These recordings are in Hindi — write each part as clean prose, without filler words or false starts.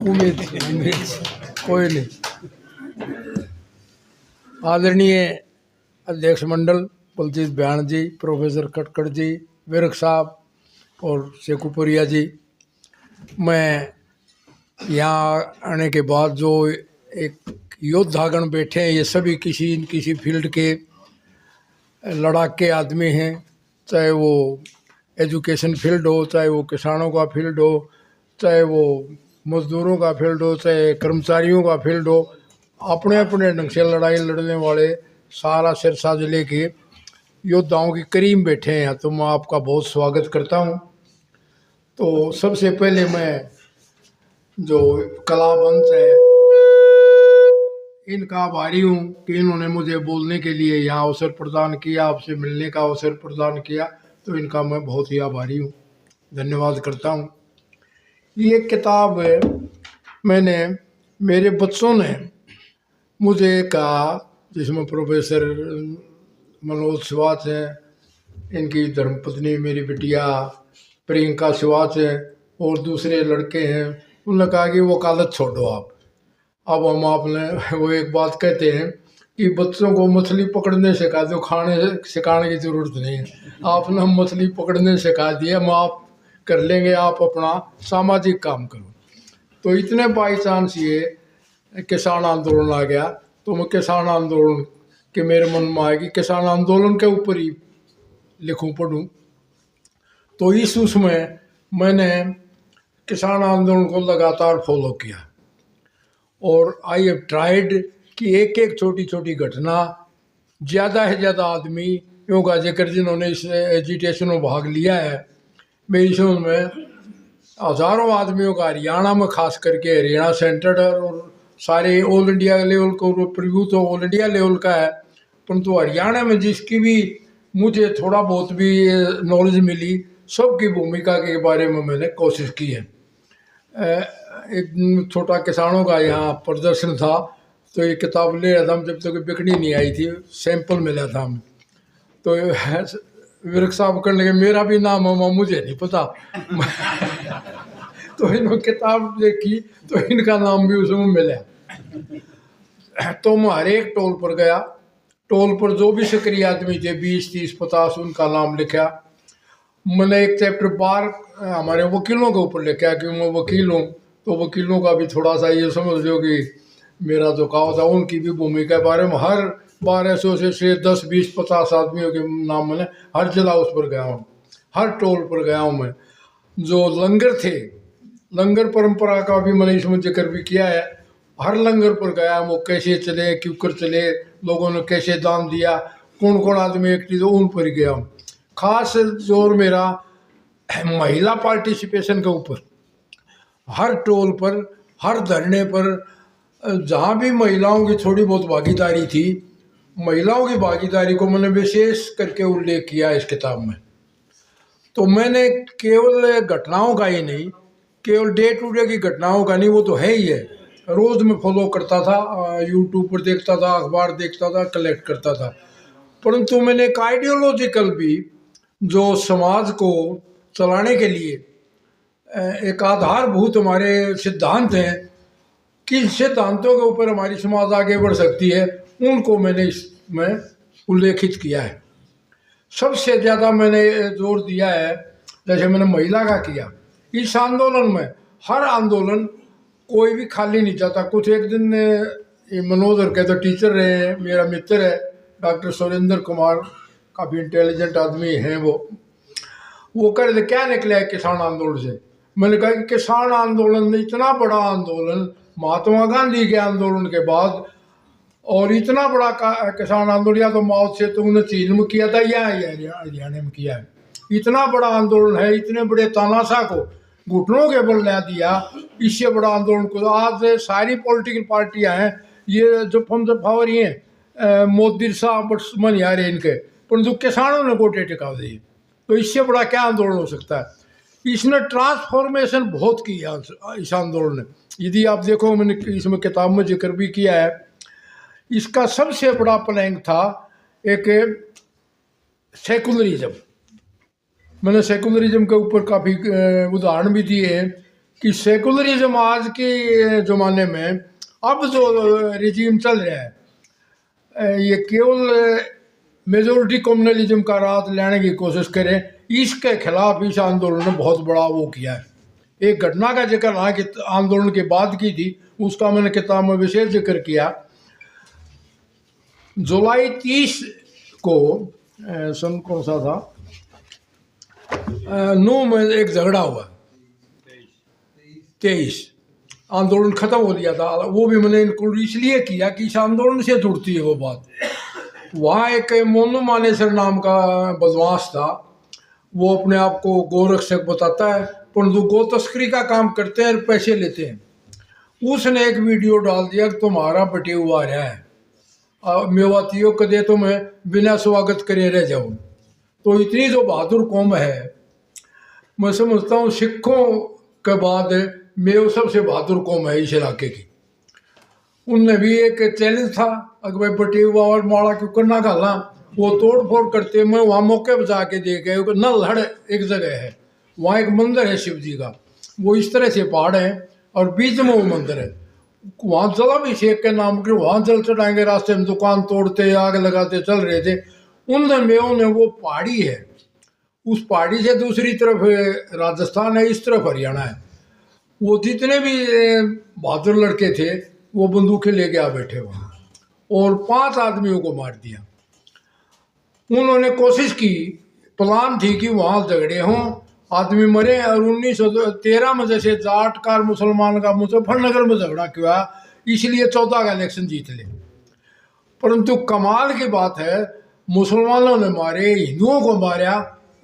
उम्मीद कोई नहीं। आदरणीय अध्यक्ष मंडल बलजीत बयान जी, प्रोफेसर खटखड़ जी, विरक साहब और शेखुपुरिया जी, मैं यहाँ आने के बाद जो एक योद्धागण बैठे हैं, ये सभी किसी न किसी फील्ड के लड़ाके आदमी हैं, चाहे वो एजुकेशन फील्ड हो, चाहे वो किसानों का फील्ड हो, चाहे वो मजदूरों का फील्ड हो, चाहे कर्मचारियों का फील्ड हो। अपने अपने ढंग से लड़ाई लड़ने वाले सारा सिरसा जिले के योद्धाओं की करीम बैठे हैं, तो मैं आपका बहुत स्वागत करता हूँ। तो सबसे पहले मैं जो कलावंत है इनका आभारी हूँ कि इन्होंने मुझे बोलने के लिए यहाँ अवसर प्रदान किया, आपसे मिलने का अवसर प्रदान किया, तो इनका मैं बहुत ही आभारी हूँ, धन्यवाद करता हूँ। ये किताब मैंने मेरे बच्चों ने मुझे कहा, जिसमें प्रोफेसर मनोज शिवाच हैं, इनकी धर्मपत्नी मेरी बिटिया प्रियंका शिवाच है, और दूसरे लड़के हैं। उन्होंने कहा कि वो वकालत छोड़ो आप। अब हम आपने वो एक बात कहते हैं कि बच्चों को मछली पकड़ने सिखा दो, खाने सिखाने की ज़रूरत नहीं है। आपने मछली पकड़ने सिखा दिया, हम आप कर लेंगे, आप अपना सामाजिक काम करो। तो इतने बाई चांस ये किसान आंदोलन आ गया, तो मैं किसान आंदोलन के मेरे मन में आया कि किसान आंदोलन के ऊपर ही लिखूं पढ़ूं। तो इस उसमें मैंने किसान आंदोलन को लगातार फॉलो किया, और आई हैव ट्राइड कि एक एक छोटी छोटी घटना, ज़्यादा से ज़्यादा आदमी योगा जिक्र जिन्होंने इस एजिटेशन में भाग लिया है। मेरी समझ में हज़ारों आदमियों का हरियाणा में खास करके हरियाणा सेंटर्ड और सारे ऑल इंडिया लेवल को प्रिव्यू तो ऑल इंडिया लेवल का है, परंतु हरियाणा में जिसकी भी मुझे थोड़ा बहुत भी नॉलेज मिली, सबकी भूमिका के बारे में मैंने कोशिश की है। एक छोटा किसानों का यहाँ प्रदर्शन था, तो ये किताब ले रहा था, जब तक बिकनी नहीं आई थी, सैंपल मिला था हमें। तो विरक साहब करने लगे, मेरा भी नाम है, मुझे नहीं पता। तो इन्होंने किताब देखी तो इनका नाम भी उसमें मिला। तो मैं हर एक टोल पर गया, टोल पर जो भी सक्रिय आदमी थे, 20, 30, 50, उनका नाम लिखा। मैंने एक चैप्टर बार हमारे वकीलों के ऊपर लिखा, कि मैं वकील हूँ, तो वकीलों का भी थोड़ा सा ये समझ लो कि मेरा जो कहा था, उनकी भी भूमिका के बारे में हर 1200 से 10, 20, 50 आदमियों के नाम मैंने हर जिला उस पर गया हूँ, हर टोल पर गया हूँ मैं। जो लंगर थे, लंगर परंपरा का भी मैंने इसमें जिक्र भी किया है। हर लंगर पर गया, वो कैसे चले, क्यों कर चले, लोगों ने कैसे दान दिया, कौन कौन आदमी एक्टिव, तो उन पर गया हूँ। खास जोर मेरा महिला पार्टिसिपेशन के ऊपर, हर टोल पर, हर धरने पर, जहाँ भी महिलाओं की थोड़ी बहुत भागीदारी थी, महिलाओं की भागीदारी को मैंने विशेष करके उल्लेख किया इस किताब में। तो मैंने केवल घटनाओं का ही नहीं, केवल डे टू डे की घटनाओं का नहीं, वो तो है ही है, रोज़ मैं फॉलो करता था, यूट्यूब पर देखता था, अखबार देखता था, कलेक्ट करता था, परंतु मैंने एक आइडियोलॉजिकल भी, जो समाज को चलाने के लिए एक आधारभूत हमारे सिद्धांत हैं, किन सिद्धांतों के ऊपर हमारी समाज आगे बढ़ सकती है, उनको मैंने इसमें उल्लेखित किया है। सबसे ज़्यादा मैंने जोर दिया है, जैसे मैंने महिला का किया, इस आंदोलन में हर आंदोलन कोई भी खाली नहीं जाता। कुछ एक दिन ये मनोज और के तो टीचर रहे हैं, मेरा मित्र है डॉक्टर सुरेंद्र कुमार, काफ़ी इंटेलिजेंट आदमी हैं वो कर दे क्या निकला है किसान आंदोलन से। मैंने कहा कि किसान आंदोलन इतना बड़ा आंदोलन महात्मा गांधी के आंदोलन के बाद, और इतना बड़ा किसान आंदोलन या तो माओ से तो उन्होंने चीन में किया था या हरियाणा में किया है। इतना बड़ा आंदोलन है, इतने बड़े तानाशाह को घुटनों के बल ला दिया, इससे बड़ा आंदोलन को आज सारी पॉलिटिकल पार्टियां हैं, ये जो फॉर ही हैं, मोदी साहब मन यार इनके, परंतु किसानों ने गोटे टिका दिए, तो इससे बड़ा क्या आंदोलन हो सकता है। इसने ट्रांसफॉर्मेशन बहुत की है इस आंदोलन ने। यदि आप देखो, मैंने इसमें किताब में जिक्र भी किया है, इसका सबसे बड़ा प्लैंक था एक सेकुलरिज्म। मैंने सेकुलरिज्म के ऊपर काफ़ी उदाहरण भी दिए हैं कि सेकुलरिज्म आज के ज़माने में अब जो रिजीम चल रहा है ये केवल मेजोरिटी कम्युनलिज्म का राज लेने की कोशिश करें, इसके खिलाफ इस आंदोलन ने बहुत बड़ा वो किया है। एक घटना का जिक्र हाँ कि आंदोलन के बाद की थी, उसका मैंने किताब में विशेष जिक्र किया। जुलाई 30 को सन कौन सा था, 9 में एक झगड़ा हुआ, 23 आंदोलन खत्म हो गया था। वो भी मैंने इंक्लूड इसलिए किया कि इस आंदोलन से जुड़ती है वो बात। वहाँ एक मोनू मानेसर नाम का बदमाश था, वो अपने आप को गोरक्षक बताता है परंतु गो तस्करी का काम करते हैं और पैसे लेते हैं। उसने एक वीडियो डाल दिया कि तुम्हारा बटे हुआ रहा है, मेवातियों कदे तो मैं बिना स्वागत करे रह जाऊँ। तो इतनी जो बहादुर कौम है, मैं समझता हूँ सिखों के बाद मेव सबसे बहादुर कौम है इस इलाके की। उनने भी एक चैलेंज था, अगर भाई बटे हुआ और माड़ा क्यों करना गाला, वो तोड़ फोड़ करते। मैं वहाँ मौके पर जाके देखे, नलहड़ एक जगह है, वहाँ एक मंदिर है शिव जी का, वो इस तरह से पहाड़ है और बीच में वो मंदिर है। वहाँ जलाभिषेक के नाम के वहाँ जल चढ़ाएंगे, रास्ते में दुकान तोड़ते आग लगाते चल रहे थे। उन मेवों ने वो पहाड़ी है, उस पहाड़ी से दूसरी तरफ राजस्थान है, इस तरफ हरियाणा है। वो जितने भी बहादुर लड़के थे वो बंदूकें लेके आ बैठे वहाँ और 5 आदमियों को मार दिया। उन्होंने कोशिश की, प्लान थी कि वहाँ झगड़े हों, आदमी मरे। और 1913 में जैसे जाट का मुसलमान का मुजफ्फरनगर में झगड़ा किया, इसलिए 14 का इलेक्शन जीत ले। परंतु कमाल की बात है, मुसलमानों ने मारे, हिंदुओं को मारा,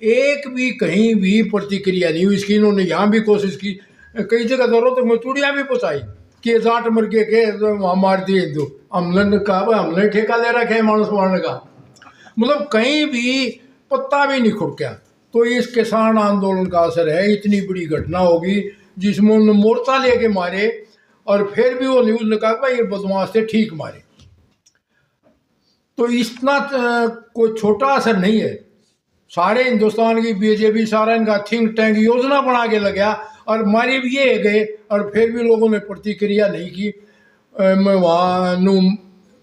एक भी कहीं भी प्रतिक्रिया नहीं हुई इसकी। इन्होंने यहाँ भी कोशिश की, कई जगह जरूरत में चूड़ियाँ भी पहुँचाई कि जाट मर के वहाँ मार दिए हिंदू। हमने कहा हमने ठेका ले रखा है मानस मारने का, मतलब कहीं भी पत्ता भी नहीं खुड़का। तो इस किसान आंदोलन का असर है। इतनी बड़ी घटना होगी जिसमें उन्होंने मोर्चा लेके मारे और फिर भी वो न्यूज़ ने कहा भाई ये बदमाश थे, ठीक मारे। तो इतना कोई छोटा असर नहीं है। सारे हिंदुस्तान की बीजेपी, सारा इनका थिंक टैंक योजना बना के लगा और मारे भी ये गए और फिर भी लोगों ने प्रतिक्रिया नहीं की। मैं वहाँ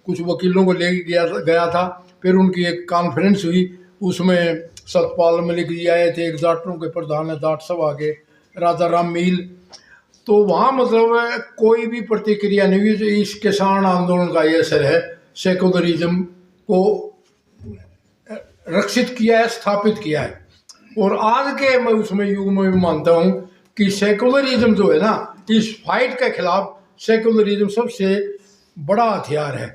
कुछ वकीलों को ले गया था, फिर उनकी एक कॉन्फ्रेंस हुई, उसमें सतपाल मलिक जी आए थे, एक जाटों के प्रधान है जाट सभा के, राजा राम मील। तो वहाँ मतलब कोई भी प्रतिक्रिया नहीं हुई। इस किसान आंदोलन का ये असर है, सेकुलरिज्म को रक्षित किया है, स्थापित किया है। और आज के मैं उसमें युग में भी मानता हूँ कि सेकुलरिज्म जो है ना, इस फाइट के खिलाफ सेकुलरिज्म सबसे बड़ा हथियार है।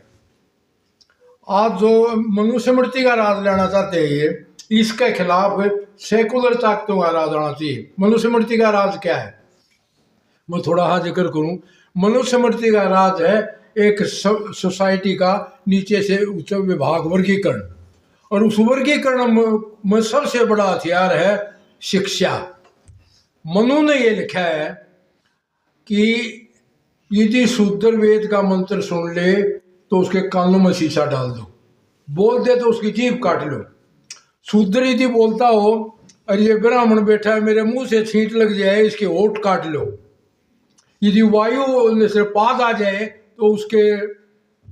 आज जो मनुस्मृति का राज लेना चाहते हैं ये, इसके खिलाफ सेकुलर ताकतों का राज आना चाहिए। मनुस्मृति का राज क्या है, मैं थोड़ा हाँ जिक्र करूँ। मनुस्मृति का राज है एक सोसाइटी का नीचे से उच्च विभाग वर्गीकरण, और उस वर्गीकरण में सबसे बड़ा हथियार है शिक्षा। मनु ने ये लिखा है कि यदि शूद्र वेद का मंत्र सुन ले तो उसके कानों में शीशा डाल दो, बोल दे तो उसकी जीभ काट लो। शूद्र यदि बोलता हो और ये ब्राह्मण बैठा है मेरे मुंह से छींट लग जाए, इसके होठ काट लो। यदि वायु से पाद आ जाए तो उसके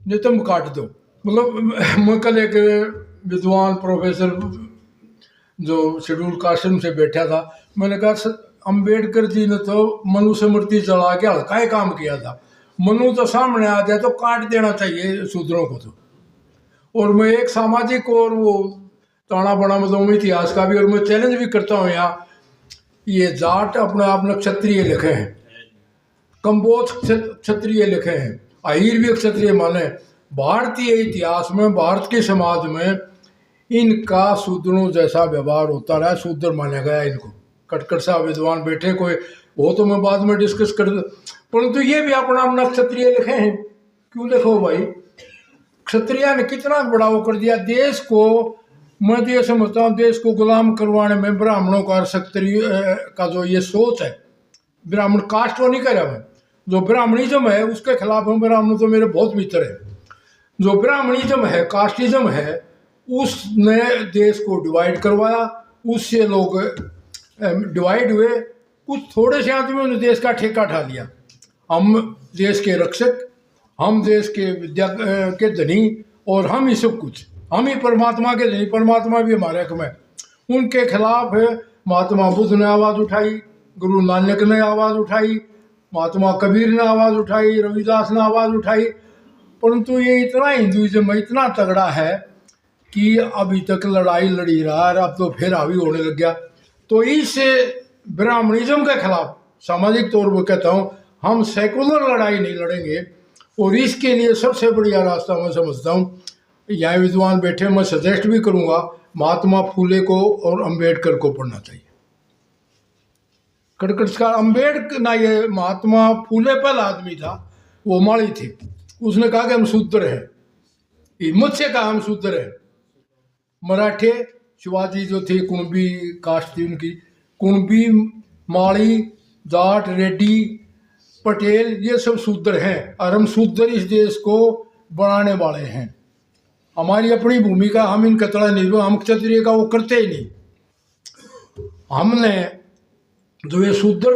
नितंब काट दो। मतलब मैं कल एक विद्वान प्रोफेसर जो शेड्यूल कास्ट से बैठा था, मैंने कहा अम्बेडकर जी ने तो मनुस्मृति चला के हल्का ही काम किया था, मनु तो सामने आ जाए तो काट देना चाहिए शूद्रों को तो। और मैं एक सामाजिक और वो ताना बना मतलब इतिहास का भी, और मैं चैलेंज भी करता हूँ यहाँ, ये जाट अपने आप ने क्षत्रिय लिखे हैं, कंबोज क्षत्रिय लिखे हैं, अहीर भी क्षत्रिय माने। भारतीय इतिहास में, भारत के समाज में इनका शूद्रों जैसा व्यवहार होता रहा, शूद्र माना गया इनको। कटकट साहब विद्वान बैठे कोई, वो तो मैं बाद में डिस्कस कर, परंतु ये भी अपना अपना क्षत्रिय लिखे हैं। क्यों देखो भाई, क्षत्रिय ने कितना बड़ा वो कर दिया देश को। मैं तो ये समझता हूँ देश को गुलाम करवाने में ब्राह्मणों का, क्षत्रिय का जो ये सोच है, ब्राह्मण कास्ट वो नहीं कर रहा मैं, जो ब्राह्मणिज्म है उसके खिलाफ हूँ। ब्राह्मण तो मेरे बहुत मित्र है। जो ब्राह्मणिज्म है, कास्टिज्म है, उसने देश को डिवाइड करवाया, उससे लोग डिवाइड हुए कुछ थोड़े से आदमियों ने देश का ठेका उठा लिया। हम देश के रक्षक, हम देश के विद्या के धनी, और हम ही सब कुछ, हम ही परमात्मा के धनी, परमात्मा भी हमारे हक में। उनके खिलाफ महात्मा बुद्ध ने आवाज़ उठाई, गुरु नानक ने आवाज़ उठाई, महात्मा कबीर ने आवाज़ उठाई, रविदास ने आवाज़ उठाई, परंतु ये इतना हिंदुइज्म में इतना तगड़ा है कि अभी तक लड़ाई लड़ी रहा है। अब तो फिर हावी होने लग गया। तो इस ब्राह्मणिज्म के खिलाफ सामाजिक तौर पर कहता हूँ, हम सेकुलर लड़ाई नहीं लड़ेंगे। और इसके लिए सबसे बढ़िया रास्ता मैं समझता हूँ, यहाँ विद्वान बैठे, मैं सजेस्ट भी करूँगा, महात्मा फूले को और अंबेडकर को पढ़ना चाहिए। कटकटकार अंबेडकर ना, ये महात्मा फूले पहला आदमी था, वो माली थे, उसने कहा कि हम शूद्र हैं, हिम्मत से कहा हम शूद्र हैं। मराठे शिवाजी जो थे, कुणबी कास्ट थी उनकी, कुणबी, माली, जाट, रेड्डी, पटेल, ये सब शूद्र हैं, और हम शूद्र इस देश को बनाने वाले हैं। हमारी अपनी भूमिका, हम इन कतड़ा नहीं, हम क्षत्रिय का वो करते ही नहीं। हमने जो ये शूद्र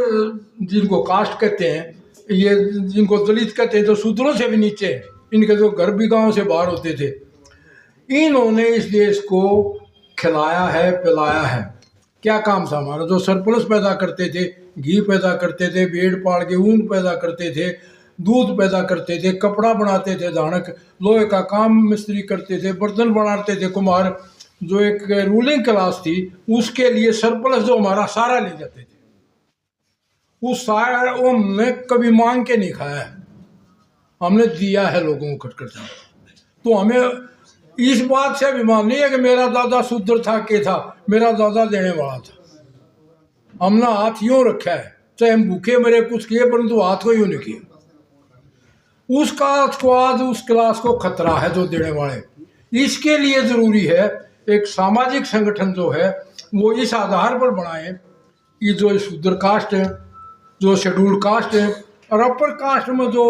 जिनको कास्ट कहते हैं, ये जिनको दलित कहते हैं, तो शूद्रों से भी नीचे हैं, इनके जो घर भी गांव से बाहर होते थे, इन्होंने इस देश को खिलाया है, पिलाया है। क्या काम था हमारा? जो सरप्लस पैदा करते थे, घी पैदा करते थे, भेड़ पाल के ऊन पैदा करते थे, दूध पैदा करते थे, कपड़ा बनाते थे, धानक, लोहे का काम मिस्त्री करते थे, बर्तन बनाते थे कुम्हार, जो एक रूलिंग क्लास थी, उसके लिए सरप्लस जो हमारा सारा ले जाते थे, उस सारा वो हमने कभी मांग के नहीं खाया है, हमने दिया है लोगों को खटखट। तो हमें इस बात से अभिमान नहीं है कि मेरा दादा शूद्र था, के था, मेरा दादा देने वाला था। हमने हाथ यूं रखा है, चाहे हम भूखे मरे कुछ किए, परंतु हाथ को यूं नहीं किया। उसका स्वाद उस क्लास को खतरा है जो देने वाले। इसके लिए जरूरी है एक सामाजिक संगठन जो है वो इस आधार पर बनाए कि जो शूद्र कास्ट है, जो शेड्यूल कास्ट है, और अपर कास्ट में जो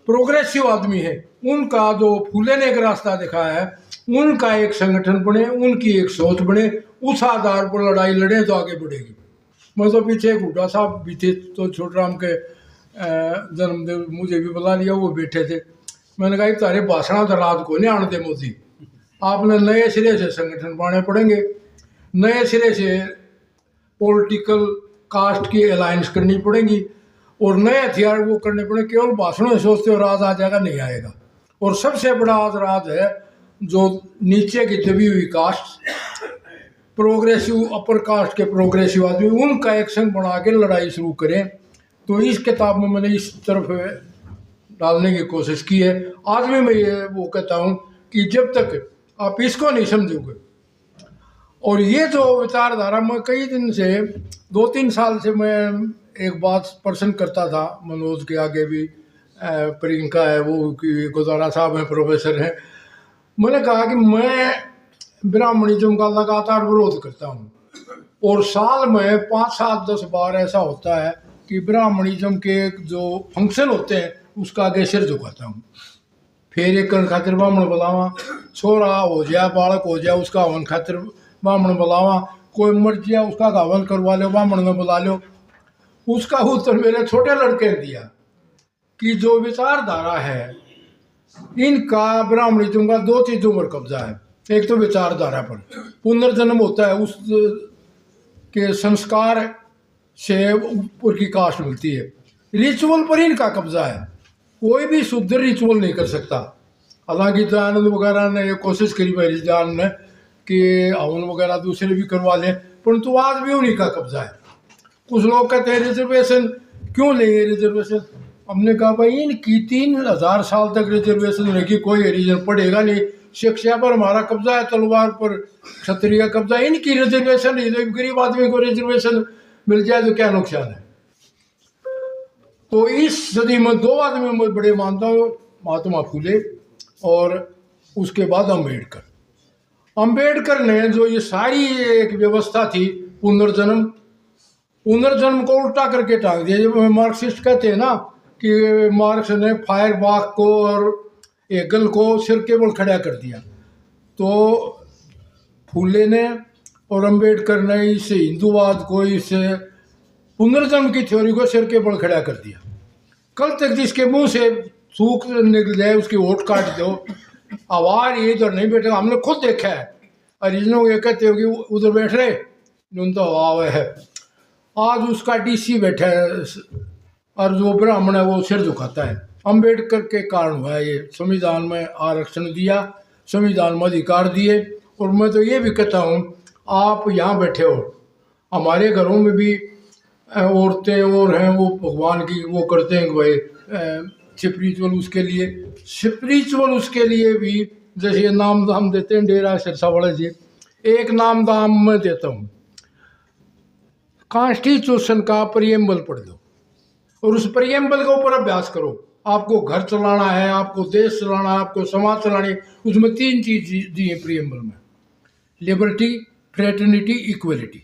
प्रोग्रेसिव आदमी है, उनका जो फूले ने एक रास्ता दिखाया है, उनका एक संगठन बने, उनकी एक सोच बने, उस आधार पर लड़ाई लड़े तो आगे बढ़ेगी। मैं तो पीछे एक हुड्डा साहब भी थे, तो छोटराम के जन्मदिन मुझे भी बुला लिया, वो बैठे थे। मैंने कहा तारे भाषण तो रात को नहीं आने दे मोदी, आपने नए सिरे से संगठन बनाने पड़ेंगे, नए सिरे से पॉलिटिकल कास्ट की अलायंस करनी पड़ेगी, और नए हथियार वो करने पड़े। केवल भाषणों में सोचते हो राज आ जाएगा, नहीं आएगा। और सबसे बड़ा आज राज है जो नीचे की दबी हुई कास्ट, प्रोग्रेसिव अपर कास्ट के प्रोग्रेसिव आदमी, उनका एक्शन बना के लड़ाई शुरू करें। तो इस किताब में मैंने इस तरफ डालने की कोशिश की है। आज भी मैं ये वो कहता हूँ कि जब तक आप इसको नहीं समझोगे, और ये जो विचारधारा, मैं कई दिन से 2-3 साल से मैं एक बात प्रश्न करता था, मनोज के आगे भी प्रियंका है, वो कि गुजारा साहब हैं, प्रोफेसर हैं, मैंने कहा कि मैं ब्राह्मणिज्म का लगातार विरोध करता हूँ, और साल में 5, 7, 10 बार ऐसा होता है कि ब्राह्मणिज्म के जो फंक्शन होते हैं उसका आगे सिर झुकाता हूँ। फिर एक खातिर ब्राह्मण बुलावा, छोरा हो जाए, बालक हो जाए, उसका हवन खातिर ब्राह्मण बुलावा, कोई मर जाए उसका हवन करवा लो, ब्राह्मण में बुला लो। उसका उत्तर मेरे छोटे लड़के ने दिया कि जो विचारधारा है इनका ब्राह्मणिज्म का 2 चीज़ों पर कब्जा है। एक तो विचारधारा पर पुनर्जन्म होता है, उस के संस्कार से ऊपर की कास्ट मिलती है। रिचुअल पर इनका कब्जा है, कोई भी शुद्ध रिचुअल नहीं कर सकता। हालांकि दयानंद वगैरह ने ये कोशिश करी मेरी जान ने कि हवन वगैरह दूसरे भी करवा लें, परंतु आज भी उन्हीं का कब्जा है। कुछ लोग कहते हैं रिजर्वेशन क्यों लेंगे रिजर्वेशन, हमने कहा भाई इनकी 3000 साल तक रिजर्वेशन रहेगी, कोई रीजन पड़ेगा नहीं। शिक्षा पर हमारा कब्जा है, तलवार पर क्षत्रिय का कब्जा है, इनकी रिजर्वेशन गरीब आदमी को रिजर्वेशन मिल जाए तो क्या नुकसान है। तो इस सदी में 2 आदमी मैं बड़े मानता हूँ, महात्मा फूले और उसके बाद अम्बेडकर। अम्बेडकर ने जो ये सारी एक व्यवस्था थी पुनर्जन्म को उल्टा करके टांग दिया। जब मार्क्सिस्ट कहते हैं ना कि मार्क्स ने फायरबाख को और एगल को सिर केबल खड़ा कर दिया, तो फूले ने और अम्बेडकर ने इस हिंदूवाद को, इस पुनर्जन्म की थ्योरी को सिर के बल खड़ा कर दिया। कल तक जिसके मुंह से थूक निकल जाए उसकी वोट काट दो, आवाज ये इधर नहीं बैठेगा। हमने खुद देखा है, हरिजनों को ये कहते हो कि उधर बैठ रहे जो तो हवा है, आज उसका डीसी बैठा है और जो ब्राह्मण है वो सिर झुकाता है। अम्बेडकर के कारण हुआ है ये। संविधान में आरक्षण दिया, संविधान में अधिकार दिए। और मैं तो ये भी कहता हूँ, आप यहाँ बैठे हो, हमारे घरों में भी औरतें और हैं वो भगवान की वो करते हैं कि भाई स्पिरिचुअल उसके लिए भी जैसे नाम दाम देते हैं डेरा सिरसा वाले जी, एक नाम दाम मैं देता हूँ। कॉन्स्टिट्यूशन का प्रियम्बल पढ़ दो और उस प्रियम्बल के ऊपर अभ्यास करो। आपको घर चलाना है, आपको देश चलाना है, आपको समाज चलानी है, उसमें 3 चीज दी है प्रियम्बल में: लिबर्टी, फ्रेटर्निटी, इक्वलिटी।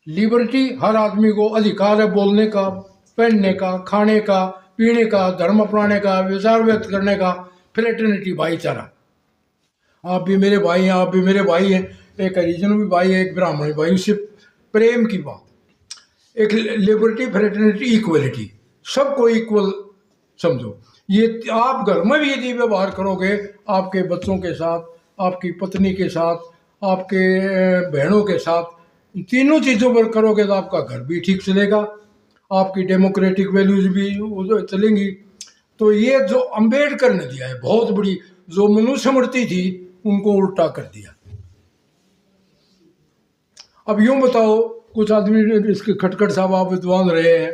लिबर्टी, हर आदमी को अधिकार है बोलने का, पहनने का, खाने का, पीने का, धर्म अपनाने का, विचार व्यक्त करने का। फ्रेटर्निटी, भाईचारा, आप भी मेरे भाई हैं, आप भी मेरे भाई हैं, एक हरिजन भी भाई है, एक ब्राह्मण भी भाई, उससे प्रेम की बात। एक लिबर्टी, फ्रेटर्निटी, इक्वलिटी, सबको इक्वल समझो। ये आप घर में भी यदि व्यवहार करोगे, आपके बच्चों के साथ, आपकी पत्नी के साथ, आपके बहनों के साथ, तीनों चीज़ों पर करोगे तो आपका घर भी ठीक चलेगा, आपकी डेमोक्रेटिक वैल्यूज भी चलेंगी। तो ये जो अंबेडकर ने दिया है बहुत बड़ी, जो मनुस्मृति थी उनको उल्टा कर दिया। अब यूं बताओ, कुछ आदमी इसके खटखट साहब आप विद्वान रहे हैं,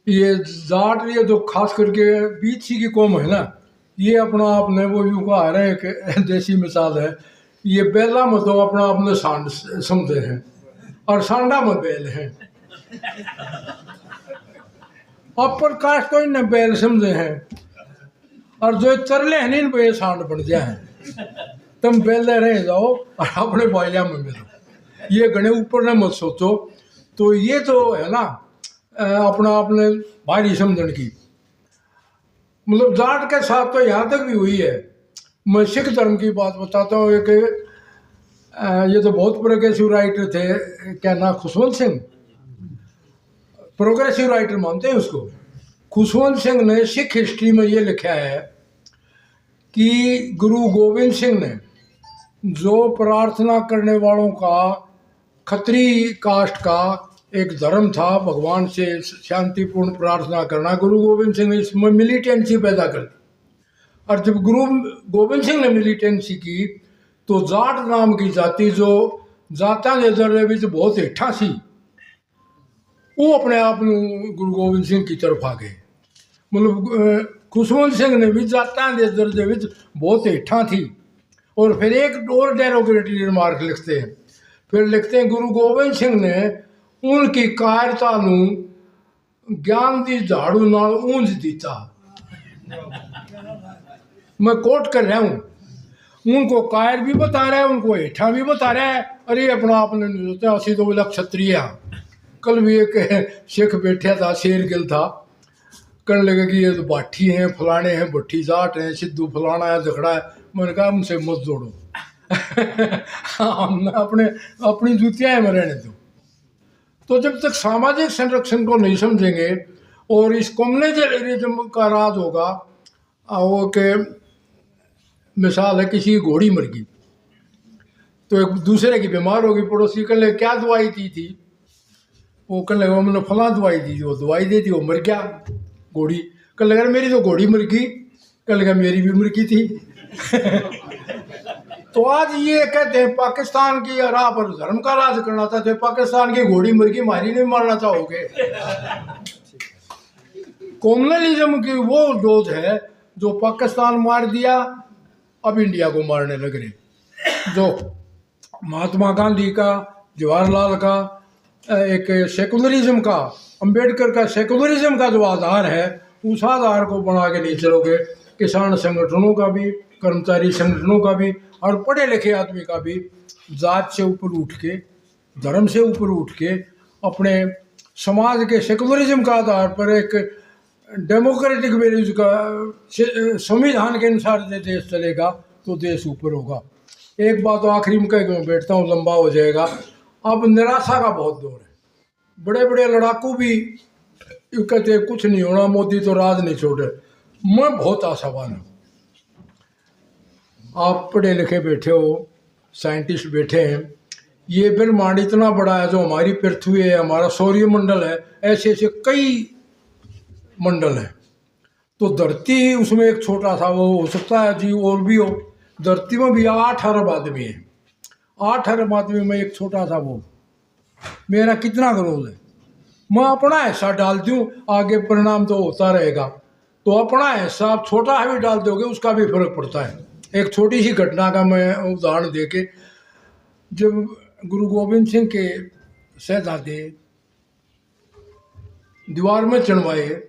ये जाट, ये जो खास करके बीसी की कौम है ना, ये अपना आपने वो यूं कहा रहे कि देसी मिसाल है, ये बेला में तो अपना आपने सांड समझे हैं और सांडा में बैल हैं। अपर कास्ट को इन्हें बैल समझे हैं और जो चरले हैं इन पे सांड बन जाए हैं। तुम बैले रह जाओ और अपने बाइलिया में मिलो, ये घने ऊपर ने मत सोचो। तो ये तो है ना अपना आपने भारी समझने की, मतलब जाट के साथ तो यहाँ तक भी हुई है। मैं सिख धर्म की बात बताता हूँ। एक ये तो बहुत प्रोग्रेसिव राइटर थे, क्या नाम, खुशवंत सिंह, प्रोग्रेसिव राइटर मानते हैं उसको। खुशवंत सिंह ने सिख हिस्ट्री में ये लिखा है कि गुरु गोविंद सिंह ने जो प्रार्थना करने वालों का खत्री कास्ट का एक धर्म था, भगवान से शांतिपूर्ण प्रार्थना करना, गुरु गोविंद सिंह ने इसमें मिलिटेंसी पैदा कर दी। और जब गुरु गोविंद सिंह ने मिलिटेंसी की तो जाट नाम की जाति जो जाता के दर्जे में बहुत हेठा सी, वो अपने आप गुरु गोविंद सिंह की तरफ आ गए। मतलब खुशवंत सिंह ने भी जाता के दर्जे में बहुत हेठा थी। और फिर एक और डेरोगेटरी रिमार्क लिखते हैं, फिर लिखते हैं गुरु गोविंद सिंह ने उनकी कायरता ज्ञान की झाड़ू नाल ऊंज दीता। मैं कोट कर रहा हूँ, उनको कायर भी बता रहा है, उनको हेठा भी बता रहा है। अरे अपना आपने सोचा असी तो बोला क्षत्रिय। कल भी एक सिख बैठा था, शेर गिल था, कहने लगे कि ये तो बाठी हैं, फलाने हैं, भट्टी जाट हैं, सिद्धू फलाना है, झगड़ा है। मैंने कहा उनसे मत जोड़ो। हमने अपनी जुतियाँ में रहने दो। तो जब तक सामाजिक संरक्षण को नहीं समझेंगे और इस कम्युनलिज्म का राज होगा, वो के मिसाल है किसी की घोड़ी मर गई तो एक दूसरे की बीमार होगी, पड़ोसी कहने लगे क्या दवाई दी थी, वो कहने लगा मैंने फला दवाई दी थी, वो दवाई दी थी, वो मर गया घोड़ी। कहने लगा मेरी तो घोड़ी मर गई, कहने लगा मेरी भी मर गई थी। तो आज ये कहते हैं पाकिस्तान की राह पर धर्म का राज करना चाहते, पाकिस्तान की घोड़ी मर गई, हमारी नहीं मारना चाहोगे। कम्युनलिज्म की वो डोज है जो पाकिस्तान मार दिया, अब इंडिया को मारने लग रहे। जो महात्मा गांधी का, जवाहरलाल का एक सेकुलरिज्म का, अंबेडकर का सेकुलरिज्म का जो आधार है, उस आधार को बना के नहीं चलोगे, किसान संगठनों का भी, कर्मचारी संगठनों का भी और पढ़े लिखे आदमी का भी जात से ऊपर उठ के, धर्म से ऊपर उठ के अपने समाज के सेकुलरिज्म का आधार पर एक डेमोक्रेटिक वैल्यूज का संविधान के अनुसार देश चलेगा तो देश ऊपर होगा। एक बात तो आखिरी में कह के मैं बैठता हूँ, लंबा हो जाएगा। अब निराशा का बहुत दौर है। बड़े बड़े लड़ाकू भी यूँ कहते हैं कुछ नहीं होना, मोदी तो राज नहीं छोड़े। मैं बहुत आशावान हूँ। आप पढ़े लिखे बैठे हो, साइंटिस्ट बैठे हैं, ये ब्रह्मांड इतना बड़ा है, जो हमारी पृथ्वी है, हमारा सौर्यमंडल है, ऐसे ऐसे कई मंडल हैं। तो धरती उसमें एक छोटा सा वो हो सकता है जी, और भी हो। धरती में भी 8 अरब आदमी है, 8 अरब आदमी में एक छोटा सा वो, मेरा कितना क्रोध है। मैं अपना हिस्सा डाल दूं, आगे परिणाम तो होता रहेगा। तो अपना हिस्सा आप छोटा है भी डाल दोगे, उसका भी फर्क पड़ता है। एक छोटी सी घटना का मैं उदाहरण देके, जब गुरु गोविंद सिंह के शहजादे दीवार में चढ़वाए,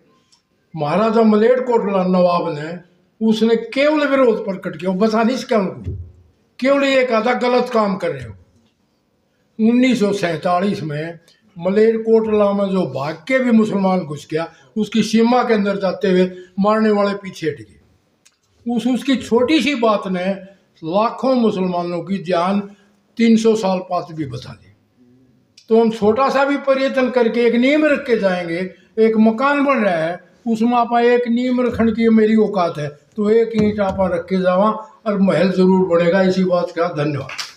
महाराजा मलेरकोटला नवाब ने, उसने केवल विरोध प्रकट किया, बता नहीं सका उनको, केवल ये कहा था गलत काम कर रहे हो। 1947 में मलेरकोटला में जो भाग के भी मुसलमान घुस गया, उसकी सीमा के अंदर जाते हुए मारने वाले पीछे हट गए। उसकी छोटी सी बात ने लाखों मुसलमानों की जान 300 साल बाद भी बचा दी। तो हम छोटा सा भी पर्यटन करके एक नींव रख के जाएंगे। एक मकान बन रहा है, उसमें आप एक नींव रखने की मेरी औकात है, तो एक ईंट आप रख के जावा और महल जरूर बनेगा। इसी बात का धन्यवाद।